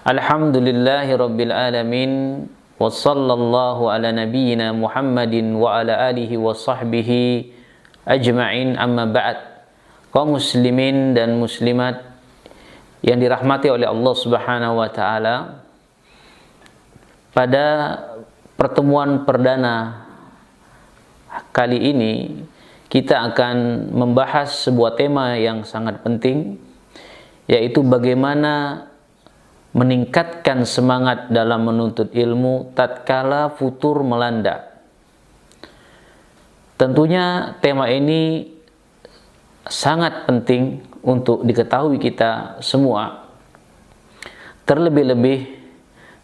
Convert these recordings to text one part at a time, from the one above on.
Alhamdulillahi Rabbil Alamin. Wa sallallahu ala nabiyyina Muhammadin wa ala alihi wa sahbihi ajma'in, amma ba'd. Kaum muslimin dan muslimat yang dirahmati oleh Allah Subhanahu wa taala, pada pertemuan perdana kali ini kita akan membahas sebuah tema yang sangat penting, yaitu bagaimana meningkatkan semangat dalam menuntut ilmu tatkala futur melanda. Tentunya tema ini sangat penting untuk diketahui kita semua. Terlebih-lebih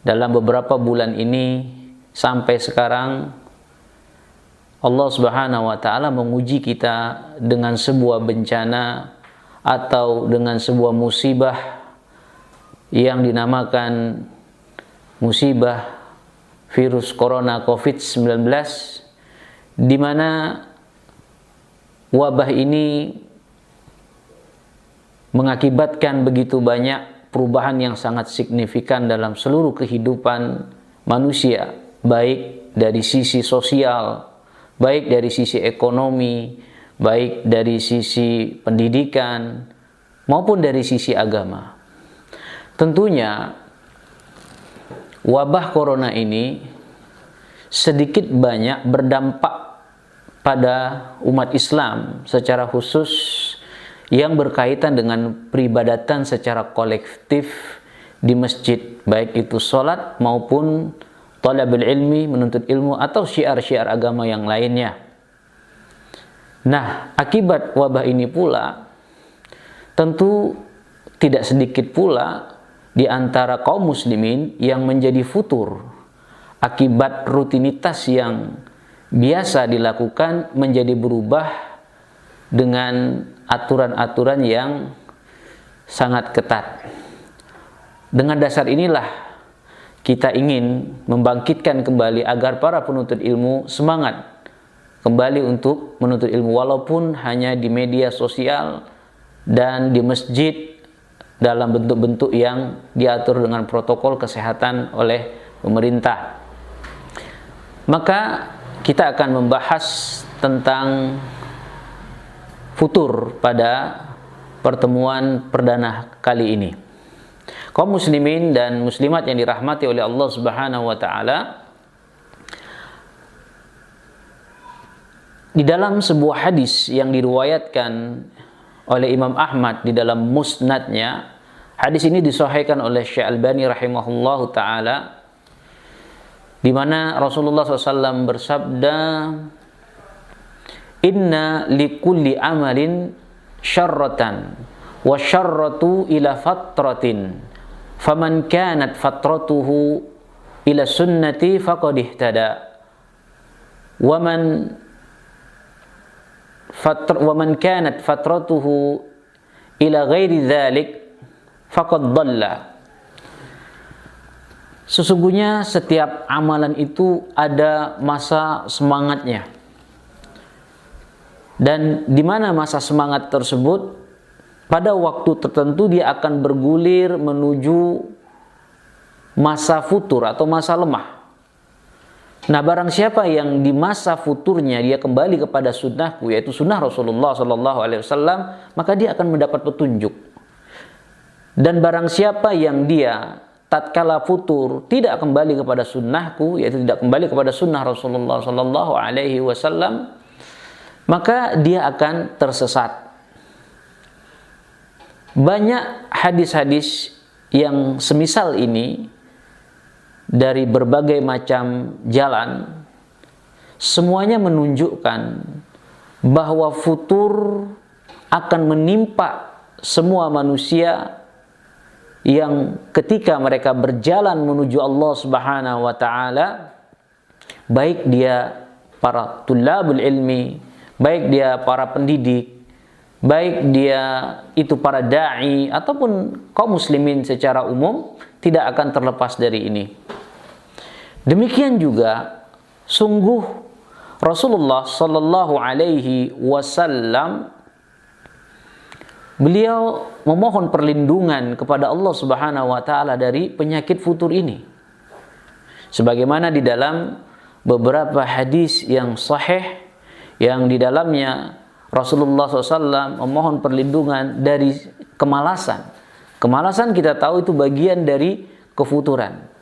dalam beberapa bulan ini sampai sekarang Allah Subhanahu wa taala menguji kita dengan sebuah bencana atau dengan sebuah musibah yang dinamakan musibah virus corona COVID-19, di mana wabah ini mengakibatkan begitu banyak perubahan yang sangat signifikan dalam seluruh kehidupan manusia, baik dari sisi sosial, baik dari sisi ekonomi, baik dari sisi pendidikan, maupun dari sisi agama. Tentunya wabah corona ini sedikit banyak berdampak pada umat Islam secara khusus yang berkaitan dengan peribadatan secara kolektif di masjid, baik itu sholat maupun thalabul ilmi, menuntut ilmu, atau syiar-syiar agama yang lainnya. Nah, akibat wabah ini pula, tentu tidak sedikit pula di antara kaum muslimin yang menjadi futur akibat rutinitas yang biasa dilakukan menjadi berubah dengan aturan-aturan yang sangat ketat. Dengan dasar inilah kita ingin membangkitkan kembali agar para penuntut ilmu semangat kembali untuk menuntut ilmu, walaupun hanya di media sosial dan di masjid dalam bentuk-bentuk yang diatur dengan protokol kesehatan oleh pemerintah. Maka kita akan membahas tentang futur pada pertemuan perdana kali ini. Kaum muslimin dan muslimat yang dirahmati oleh Allah Subhanahu wa taala, di dalam sebuah hadis yang diriwayatkan oleh Imam Ahmad di dalam musnadnya, hadis ini disahihkan oleh Syekh Albani rahimahullahu taala, di mana Rasulullah SAW bersabda, "Inna likulli amalin syarratan wa syarratu ila fatratin, faman kanat fatratuhu ila sunnati faqad ihtada, wa man kanat fatratuhu ila ghairi dzalik faqad dhalla." Sesungguhnya setiap amalan itu ada masa semangatnya, dan di mana masa semangat tersebut, pada waktu tertentu dia akan bergulir menuju masa futur atau masa lemah. Nah, barang siapa yang di masa futurnya dia kembali kepada sunnahku, yaitu sunnah Rasulullah SAW, maka dia akan mendapat petunjuk. Dan barang siapa yang dia tatkala futur tidak kembali kepada sunnahku, yaitu tidak kembali kepada sunnah Rasulullah SAW, maka dia akan tersesat. Banyak hadis-hadis yang semisal ini dari berbagai macam jalan, semuanya menunjukkan bahwa futur akan menimpa semua manusia yang ketika mereka berjalan menuju Allah Subhanahu wa taala, baik dia para tulabul ilmi, baik dia para pendidik, baik dia itu para da'i ataupun kaum muslimin secara umum, tidak akan terlepas dari ini. Demikian juga sungguh Rasulullah sallallahu alaihi wasallam beliau memohon perlindungan kepada Allah Subhanahu wa taala dari penyakit futur ini. Sebagaimana di dalam beberapa hadis yang sahih yang di dalamnya Rasulullah SAW memohon perlindungan dari kemalasan. Kemalasan kita tahu itu bagian dari kefuturan.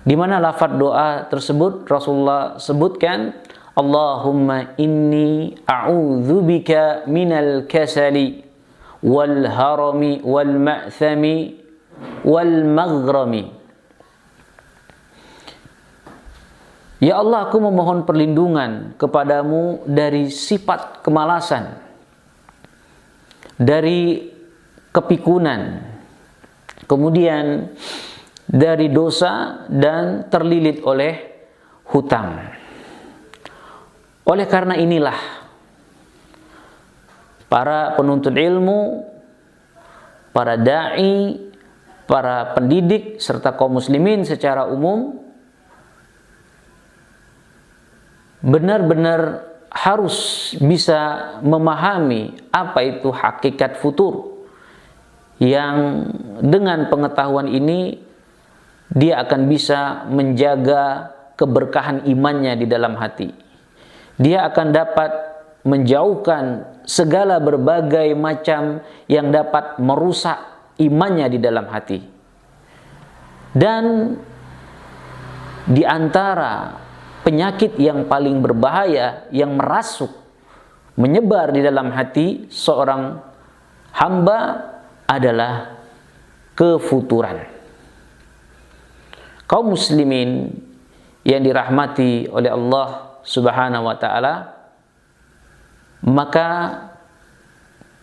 Di mana lafaz doa tersebut Rasulullah sebutkan, Allahumma inni a'udzubika minal kasali wal harami wal ma'thami wal maghrami. Ya Allah, aku memohon perlindungan kepadamu dari sifat kemalasan, dari kepikunan, kemudian dari dosa dan terlilit oleh hutang. Oleh karena inilah para penuntut ilmu, para dai, para pendidik serta kaum muslimin secara umum benar-benar harus bisa memahami apa itu hakikat futur, yang dengan pengetahuan ini dia akan bisa menjaga keberkahan imannya di dalam hati. Dia akan dapat menjauhkan segala berbagai macam yang dapat merusak imannya di dalam hati. Dan di antara penyakit yang paling berbahaya yang merasuk, menyebar di dalam hati seorang hamba adalah kefuturan. Kaum muslimin yang dirahmati oleh Allah Subhanahu wa taala, maka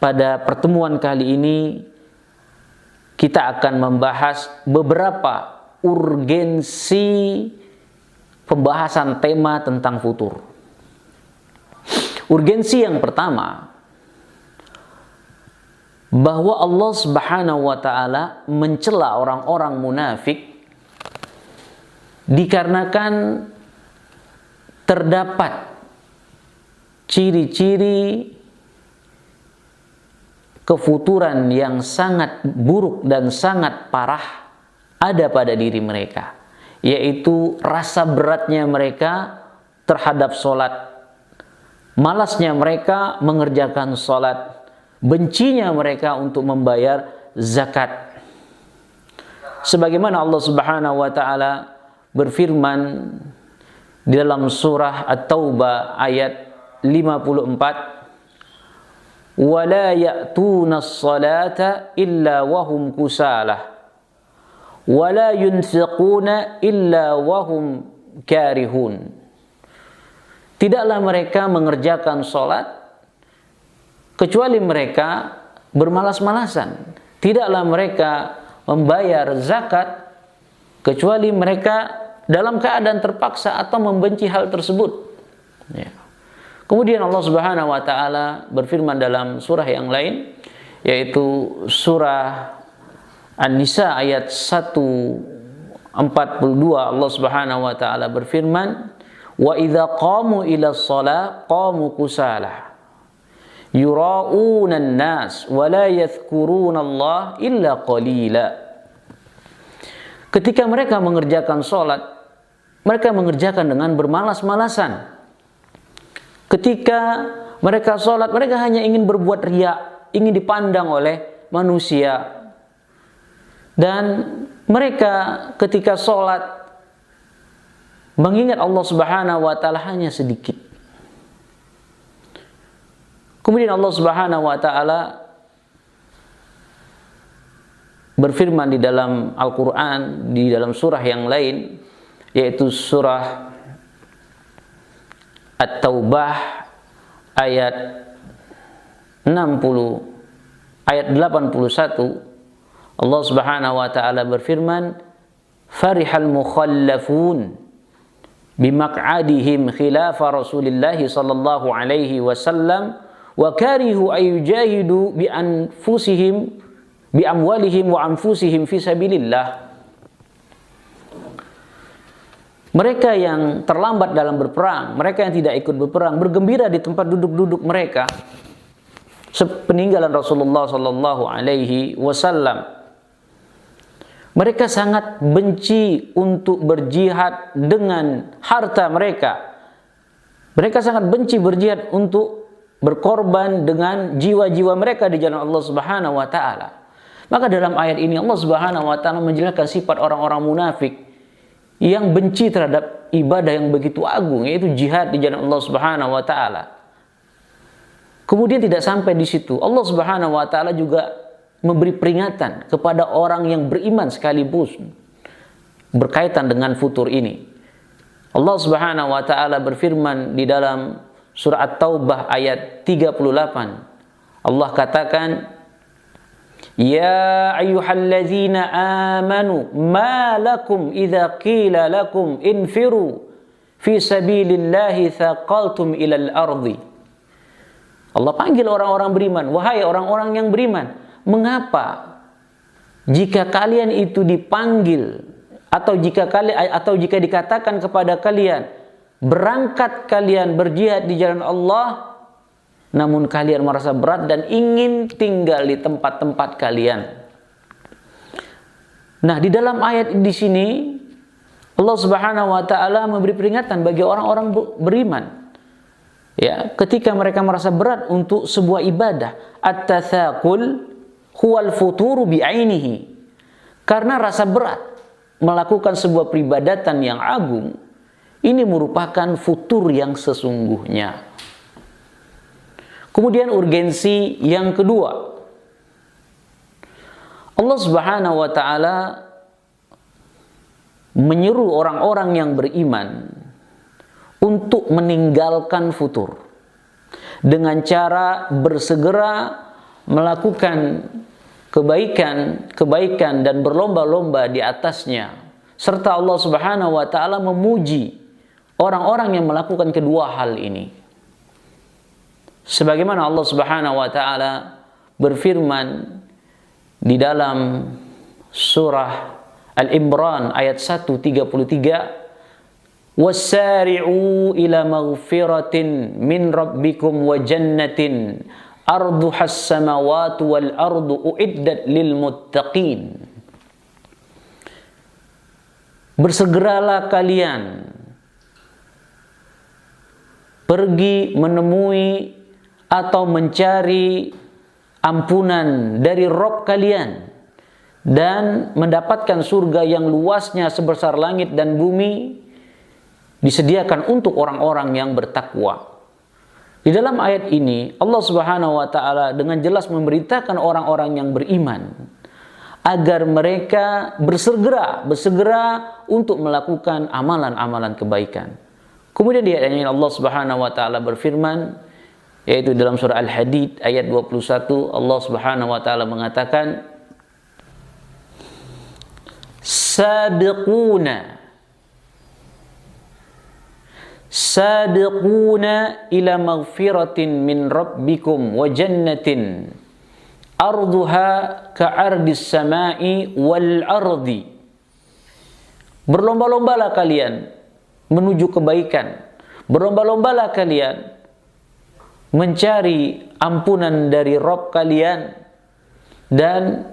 pada pertemuan kali ini kita akan membahas beberapa urgensi pembahasan tema tentang futur. Urgensi yang pertama, bahwa Allah Subhanahu wa taala mencela orang-orang munafik dikarenakan terdapat ciri-ciri kefuturan yang sangat buruk dan sangat parah ada pada diri mereka, yaitu rasa beratnya mereka terhadap sholat, malasnya mereka mengerjakan sholat, bencinya mereka untuk membayar zakat. Sebagaimana Allah Subhanahu wa taala berfirman di dalam surah At-Taubah ayat 54, "Wala ya'tuna as-salata illa wahum kusalah, wala yunfiquna illa wahum karihun." Tidaklah mereka mengerjakan sholat kecuali mereka bermalas-malasan. Tidaklah mereka membayar zakat kecuali mereka dalam keadaan terpaksa atau membenci hal tersebut. Ya. Kemudian Allah Subhanahu wa taala berfirman dalam surah yang lain, yaitu surah An-Nisa ayat 142, Allah Subhanahu wa taala berfirman, "Wa idza qamu ila shalah qamu kusalah yura'una an-nas wa la yadhkuruna Allah illa qalila." Ketika mereka mengerjakan sholat, mereka mengerjakan dengan bermalas-malasan. Ketika mereka sholat, mereka hanya ingin berbuat riya, ingin dipandang oleh manusia. Dan mereka ketika sholat mengingat Allah Subhanahu wa taala hanya sedikit. Kemudian Allah Subhanahu wa taala berfirman di dalam Al-Quran, di dalam surah yang lain, yaitu surah At-Taubah ayat 81, Allah Subhanahu wa taala berfirman, "Farihal mukhallafun bimaq'adihim khilafa Rasulillah sallallahu alaihi wasallam wa karihu ayyujahidu bi anfusihim bi amwalihim wa anfusihim fi sabilillah." Mereka yang terlambat dalam berperang, mereka yang tidak ikut berperang, bergembira di tempat duduk-duduk mereka. sepeninggalan Rasulullah sallallahu alaihi wasallam. Mereka sangat benci untuk berjihad dengan harta mereka. Mereka sangat benci berjihad untuk berkorban dengan jiwa-jiwa mereka di jalan Allah Subhanahu wa taala. Maka dalam ayat ini Allah Subhanahu wa taala menjelaskan sifat orang-orang munafik yang benci terhadap ibadah yang begitu agung, yaitu jihad di jalan Allah Subhanahu wa taala. Kemudian tidak sampai di situ, Allah Subhanahu wa taala juga memberi peringatan kepada orang yang beriman sekaligus berkaitan dengan futur ini. Allah Subhanahu wa taala berfirman di dalam surah At-Taubah ayat 38. Allah katakan, "Ya ayyuhalladzina amanu ma lakum idza qila lakum infiru fi sabilillahi thaqaltum ilal ardi." Allah panggil orang-orang beriman, wahai orang-orang yang beriman, mengapa jika kalian itu dipanggil atau jika dikatakan kepada kalian berangkat kalian berjihad di jalan Allah, namun kalian merasa berat dan ingin tinggal di tempat-tempat kalian. Nah, di dalam ayat di sini Allah Subhanahu wa taala memberi peringatan bagi orang-orang beriman. Ya, ketika mereka merasa berat untuk sebuah ibadah, at-tathaqul huwal futuru bi'ainihi. Karena rasa berat melakukan sebuah peribadatan yang agung, ini merupakan futur yang sesungguhnya. Kemudian urgensi yang kedua, Allah Subhanahu wa taala menyeru orang-orang yang beriman untuk meninggalkan futur dengan cara bersegera melakukan kebaikan dan berlomba-lomba di atasnya. Serta Allah Subhanahu wa taala memuji orang-orang yang melakukan kedua hal ini. Sebagaimana Allah Subhanahu wa taala berfirman di dalam surah Al-Imran ayat 133, "Wassari'u ila maghfiratin min rabbikum wa jannatin arduhas samawati wal ardu uiddat lil muttaqin." Bersegeralah kalian pergi menemui atau mencari ampunan dari Rabb kalian dan mendapatkan surga yang luasnya sebesar langit dan bumi, disediakan untuk orang-orang yang bertakwa. Di dalam ayat ini Allah Subhanahu wa taala dengan jelas memerintahkan orang-orang yang beriman agar mereka bersegera untuk melakukan amalan-amalan kebaikan. Kemudian di ayat ini Allah Subhanahu wa taala berfirman, yaitu dalam surah Al-Hadid ayat 21, Allah Subhanahu wa taala mengatakan, Sabiquna ila maghfiratin min rabbikum wa jannatin arduha ka'ardis samai wal ardi. Berlomba-lombalah kalian menuju kebaikan. Berlomba-lombalah kalian mencari ampunan dari Rabb kalian dan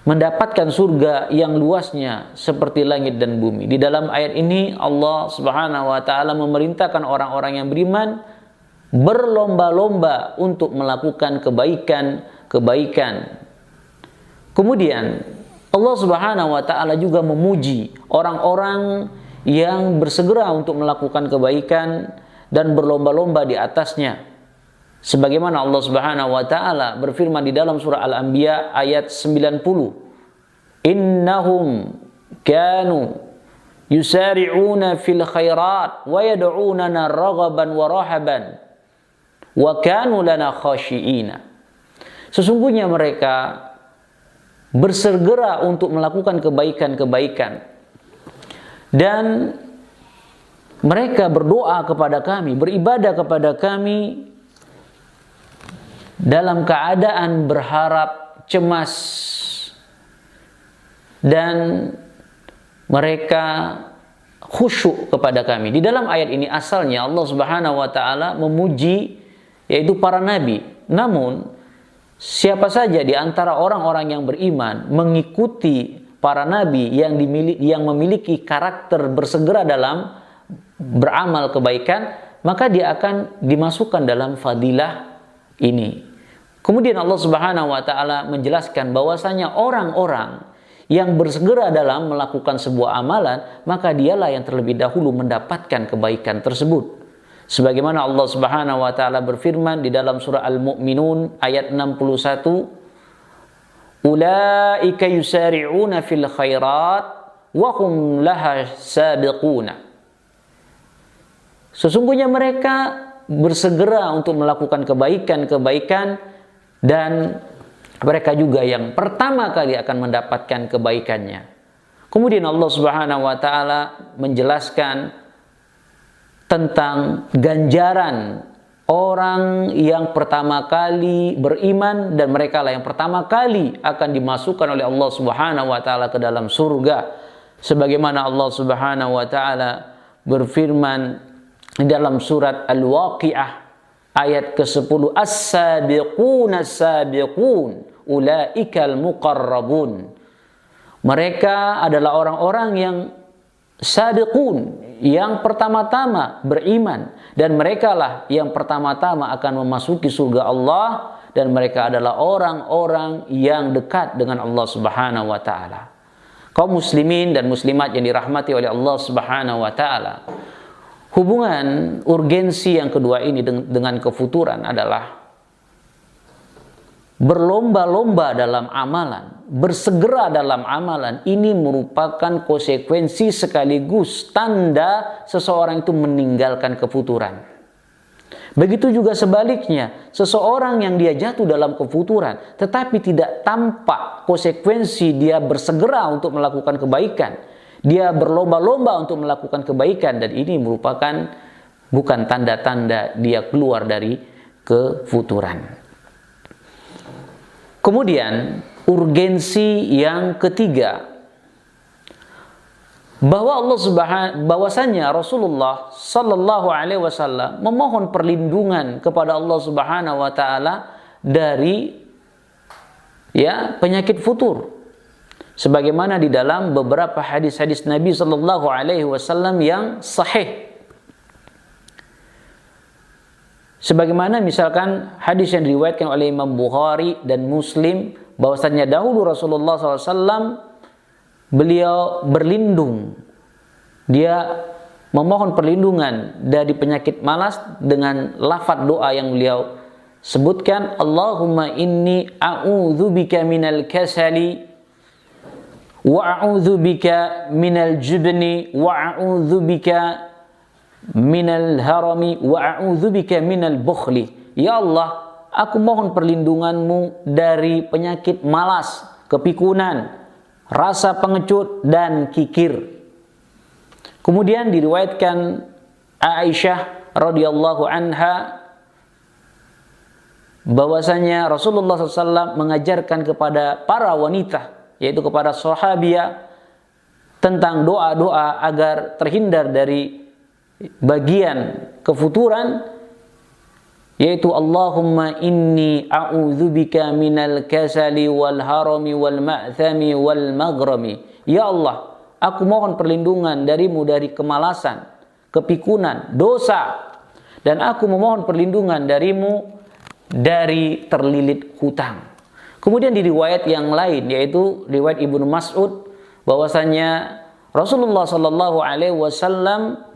mendapatkan surga yang luasnya seperti langit dan bumi. Di dalam ayat ini Allah Subhanahu wa taala memerintahkan orang-orang yang beriman berlomba-lomba untuk melakukan kebaikan. Kemudian Allah Subhanahu wa taala juga memuji orang-orang yang bersegera untuk melakukan kebaikan dan berlomba-lomba di atasnya. Sebagaimana Allah Subhanahu wa taala berfirman di dalam surah Al-Anbiya ayat 90, "Innahum kanu yusari'una fil khairat wa yad'unana raghaban wa rahaban wa kanu lana khashi'ina." Sesungguhnya mereka bersegera untuk melakukan kebaikan dan mereka berdoa kepada kami, beribadah kepada kami dalam keadaan berharap cemas, dan mereka khusyuk kepada kami. Di dalam ayat ini asalnya Allah Subhanahu wa taala memuji yaitu para nabi Namun siapa saja di antara orang-orang yang beriman mengikuti para nabi yang memiliki karakter bersegera dalam beramal kebaikan, maka dia akan dimasukkan dalam fadilah ini. Kemudian Allah Subhanahu wa taala menjelaskan bahwasanya orang-orang yang bersegera dalam melakukan sebuah amalan, maka dialah yang terlebih dahulu mendapatkan kebaikan tersebut. Sebagaimana Allah Subhanahu wa taala berfirman di dalam surah Al-Mu'minun ayat 61, "Ulaika yusari'una fil khairat wa hum laha sabiquna." Sesungguhnya mereka bersegera untuk melakukan kebaikan-kebaikan, dan mereka juga yang pertama kali akan mendapatkan kebaikannya. Kemudian Allah Subhanahu wa taala menjelaskan tentang ganjaran orang yang pertama kali beriman, dan mereka lah yang pertama kali akan dimasukkan oleh Allah Subhanahu wa taala ke dalam surga. Sebagaimana Allah Subhanahu wa taala berfirman di dalam surat Al-Waqiah ayat ke-10, "As-sabiquna as-sabiqun ulaikal muqarrabun." Mereka adalah orang-orang yang sabiqun, yang pertama-tama beriman, dan mereka lah yang pertama-tama akan memasuki surga Allah, dan mereka adalah orang-orang yang dekat dengan Allah Subhanahu wa taala. Kaum muslimin dan muslimat yang dirahmati oleh Allah Subhanahu wa taala, hubungan urgensi yang kedua ini dengan kefuturan adalah berlomba-lomba dalam amalan, bersegera dalam amalan. Ini merupakan konsekuensi sekaligus tanda seseorang itu meninggalkan kefuturan. Begitu juga sebaliknya, seseorang yang dia jatuh dalam kefuturan tetapi tidak tampak konsekuensi dia bersegera untuk melakukan kebaikan, dia berlomba-lomba untuk melakukan kebaikan, dan ini merupakan bukan tanda-tanda dia keluar dari kefuturan. Kemudian urgensi yang ketiga, bahwasanya Rasulullah sallallahu alaihi wasallam memohon perlindungan kepada Allah Subhanahu wa taala dari penyakit futur. Sebagaimana di dalam beberapa hadis-hadis Nabi sallallahu alaihi wasallam yang sahih. Sebagaimana misalkan hadis yang diriwayatkan oleh Imam Bukhari dan Muslim, bahwasanya dahulu Rasulullah SAW beliau berlindung, dia memohon perlindungan dari penyakit malas dengan lafaz doa yang beliau sebutkan, Allahumma inni a'udzubika minal kasali wa a'udzubika minal jubni wa a'udzubika minal harami wa a'udzubika minal bukhli. Ya Allah, aku mohon perlindunganmu dari penyakit malas, kepikunan, rasa pengecut, dan kikir. Kemudian diriwayatkan Aisyah radhiyallahu anha bahwasanya Rasulullah SAW mengajarkan kepada para wanita, yaitu kepada sahabiah, tentang doa-doa agar terhindar dari bagian kefuturan, yaitu Allahumma inni a'udzubika minal kasali wal harami wal ma'thami wal maghrami. Ya Allah, aku mohon perlindungan darimu dari kemalasan, kepikunan, dosa, dan aku memohon perlindungan darimu dari terlilit hutang. Kemudian di riwayat yang lain, yaitu riwayat Ibnu Mas'ud, bahwasanya Rasulullah sallallahu alaihi wasallam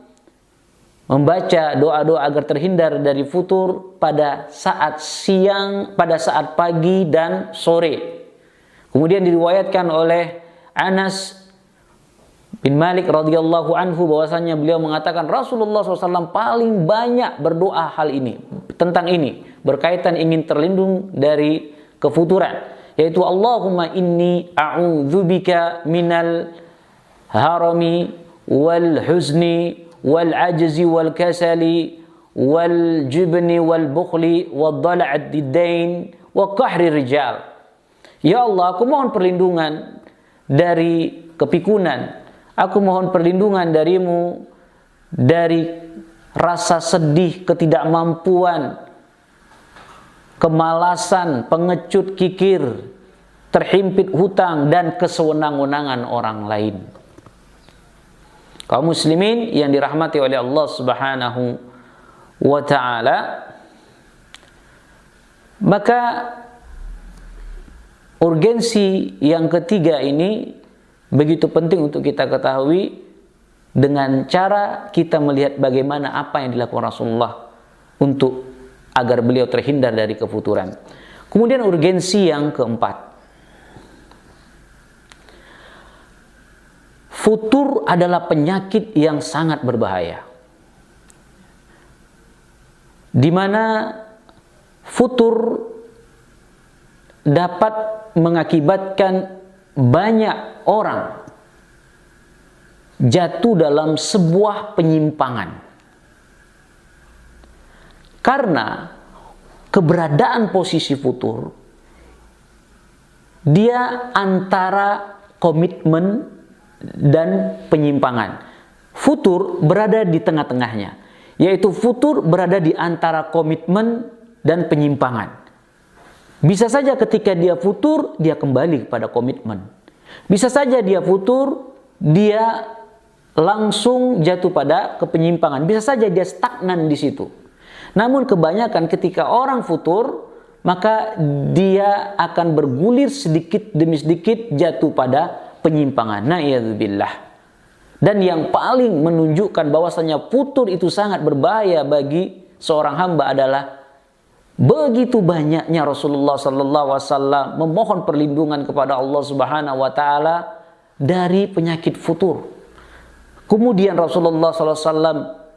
membaca doa-doa agar terhindar dari futur pada saat siang, pada saat pagi dan sore. Kemudian diriwayatkan oleh Anas bin Malik radhiyallahu anhu bahwasanya beliau mengatakan Rasulullah SAW paling banyak berdoa hal ini, tentang ini, berkaitan ingin terlindung dari kefuturan, yaitu Allahumma inni a'udzubika minal harami wal huzni wal ajzi wal kasali wal jubni wal bukhli wal dala'ad diddain wa qahri rijal. Ya Allah, aku mohon perlindungan dari kepikunan, aku mohon perlindungan darimu dari rasa sedih, ketidakmampuan, kemalasan, pengecut kikir, terhimpit hutang, dan kesewenang-wenangan orang lain. Kaum muslimin yang dirahmati oleh Allah Subhanahu wa ta'ala, maka urgensi yang ketiga ini begitu penting untuk kita ketahui dengan cara kita melihat bagaimana apa yang dilakukan Rasulullah untuk agar beliau terhindar dari kefuturan. Kemudian urgensi yang keempat, futur adalah penyakit yang sangat berbahaya, di mana futur dapat mengakibatkan banyak orang jatuh dalam sebuah penyimpangan. Karena keberadaan posisi futur, dia antara komitmen dan penyimpangan. Futur berada di tengah-tengahnya, yaitu futur berada di antara komitmen dan penyimpangan. Bisa saja ketika dia futur, dia kembali kepada komitmen. Bisa saja dia futur, dia langsung jatuh pada kepenyimpangan. Bisa saja dia stagnan di situ. Namun kebanyakan ketika orang futur, maka dia akan bergulir sedikit demi sedikit jatuh pada penyimpangan. Na'udzubillah. Dan yang paling menunjukkan bahwasanya futur itu sangat berbahaya bagi seorang hamba adalah begitu banyaknya Rasulullah SAW memohon perlindungan kepada Allah Subhanahu wa ta'ala dari penyakit futur. Kemudian Rasulullah SAW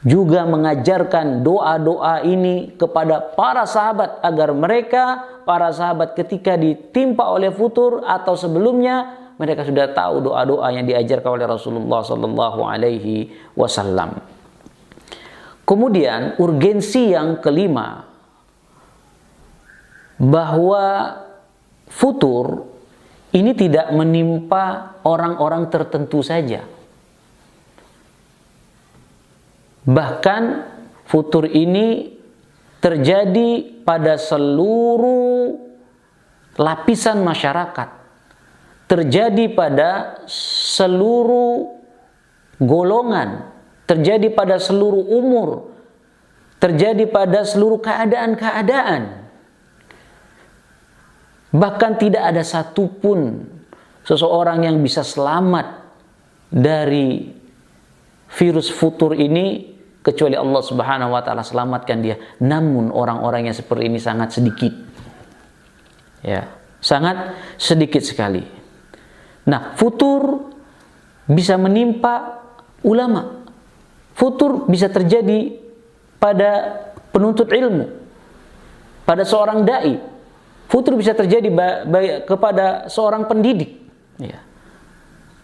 juga mengajarkan doa-doa ini kepada para sahabat agar mereka, para sahabat ketika ditimpa oleh futur atau sebelumnya, mereka sudah tahu doa-doa yang diajarkan oleh Rasulullah SAW. Kemudian urgensi yang kelima, bahwa futur ini tidak menimpa orang-orang tertentu saja. Bahkan futur ini terjadi pada seluruh lapisan masyarakat, terjadi pada seluruh golongan, terjadi pada seluruh umur, terjadi pada seluruh keadaan-keadaan. Bahkan tidak ada satupun seseorang yang bisa selamat dari virus futur ini kecuali Allah Subhanahu wa ta'ala selamatkan dia. Namun orang-orang yang seperti ini sangat sedikit. Ya, sangat sedikit sekali. Nah, futur bisa menimpa ulama. Futur bisa terjadi pada penuntut ilmu, pada seorang dai. Futur bisa terjadi kepada seorang pendidik. Ya.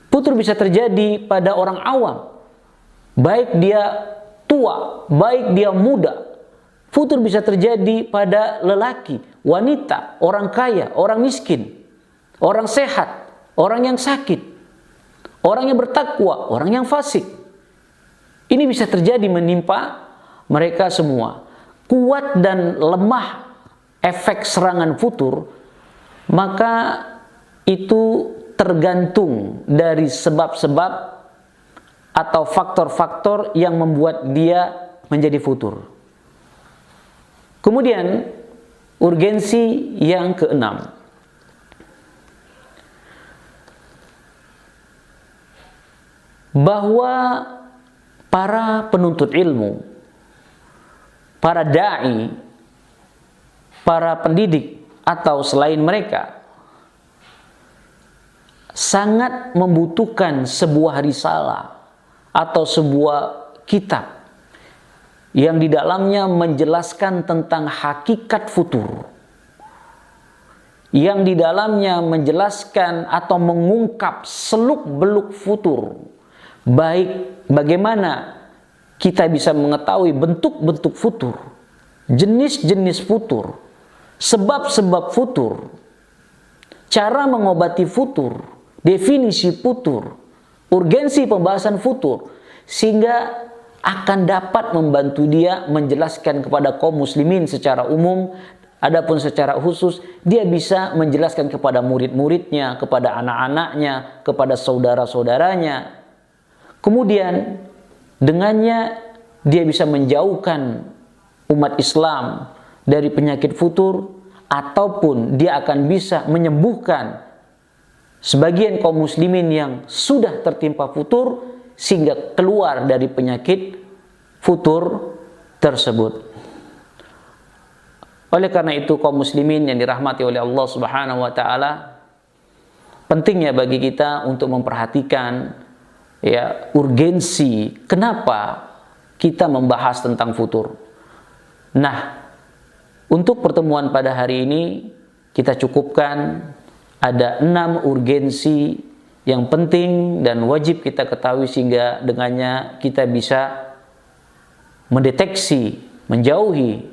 Futur bisa terjadi pada orang awam, baik dia tua, baik dia muda. Futur bisa terjadi pada lelaki, wanita, orang kaya, orang miskin, orang sehat, orang yang sakit, orang yang bertakwa, orang yang fasik. Ini bisa terjadi menimpa mereka semua. Kuat dan lemah efek serangan futur, maka itu tergantung dari sebab-sebab atau faktor-faktor yang membuat dia menjadi futur. Kemudian urgensi yang keenam, bahwa para penuntut ilmu, para da'i, para pendidik atau selain mereka sangat membutuhkan sebuah risalah atau sebuah kitab yang di dalamnya menjelaskan tentang hakikat futur, yang di dalamnya menjelaskan atau mengungkap seluk-beluk futur, baik bagaimana kita bisa mengetahui bentuk-bentuk futur, jenis-jenis futur, sebab-sebab futur, cara mengobati futur, definisi futur, urgensi pembahasan futur, sehingga akan dapat membantu dia menjelaskan kepada kaum muslimin secara umum Adapun secara khusus, dia bisa menjelaskan kepada murid-muridnya, kepada anak-anaknya, kepada saudara-saudaranya. Kemudian, dengannya dia bisa menjauhkan umat Islam dari penyakit futur, ataupun dia akan bisa menyembuhkan sebagian kaum muslimin yang sudah tertimpa futur, sehingga keluar dari penyakit futur tersebut. Oleh karena itu, kaum muslimin yang dirahmati oleh Allah Subhanahu wa taala, pentingnya bagi kita untuk memperhatikan urgensi kenapa kita membahas tentang futur. Nah, untuk pertemuan pada hari ini kita cukupkan, ada 6 urgensi yang penting dan wajib kita ketahui sehingga dengannya kita bisa mendeteksi, menjauhi,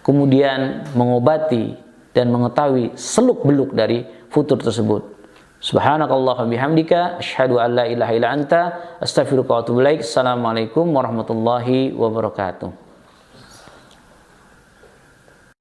kemudian mengobati dan mengetahui seluk-beluk dari futur tersebut. Subhanakallah wa bihamdika, asyhadu an la ilaha illa anta, astaghfiruka wa atubu ilaik. Assalamualaikum warahmatullahi wabarakatuh.